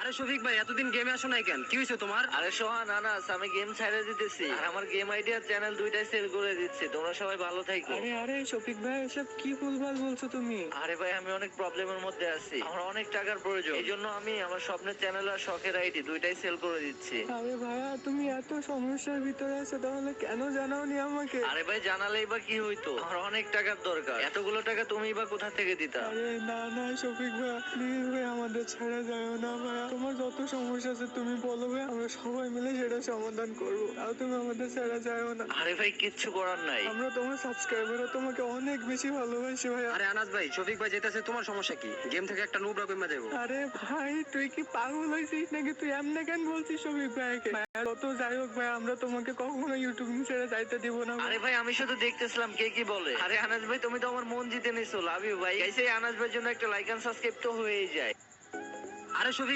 আরে শফিক ভাই, এতদিন গেমে আসো নাই কেন? কি হয়েছে তোমার? আরে সোহান আনাস, আমি গেম ছাড়ে দিতেছি আর আমার গেম আইডিয়া চ্যানেল দুইটাই সেল করে দিচ্ছি। তোমরা সবাই ভালো থাকো। আরে আরে শফিক ভাই, এসব কি ভুলভাল বলছো তুমি? আরে ভাই, আমি অনেক প্রবলেমের মধ্যে আছি, আমার অনেক টাকার প্রয়োজন। এই জন্য আমি আমার স্বপ্নের চ্যানেল আর শখের আইডি দুইটাই সেল করে দিচ্ছি। আরে ভাইয়া, তুমি এত সমস্যার ভিতরে আছো, তাহলে কেন জানাওনি আমাকে? আরে ভাই, জানালেই বা কি হইতো? আমার অনেক টাকার দরকার, এতগুলো টাকা তুমি বা কোথা থেকে দিতা? আরে না না শফিক ভাই, প্লিজ ভাই, আমাদের ছেড়ে যাও না ভাইয়া। তোমার যত সমস্যা আছে তুমি বলো ভাই, আমরা সবাই মিলে সেটা সমাধান করবো। আর তুমি আমাদের ছেড়ে যাও না। আরে ভাই, কিচ্ছু করার নাই। আমরা তোমার সাবস্ক্রাইবার, তোমাকে অনেক বেশি ভালোবাসি ভাইয়া। আরে আনাস ভাই, শফিক ভাই যেতেছে, তোমার সমস্যা কি? গেম থেকে একটা নুবরা কইমা যাবো। আরে ভাই, তুই কি পাগল হয়েছিস নাকি? তুই এমনি কেন বলছিস শফিক ভাইকে? ভাইয়া, যত যাই হোক ভাই, আমরা তোমাকে কখনো ইউটিউব ছেড়ে যাইতে দিব না ভাই। আরে ভাই, আমি শুধু দেখতেছিলাম কে কি বলে। আরে আনাস ভাই, তুমি তো আমার মন জিতে নিছো। লাভ ইউ ভাই। গাইস, এই আনাস ভাইয়ের জন্য একটা লাইক এন্ড সাবস্ক্রাইব তো হয়েই যায়। আরে শফিক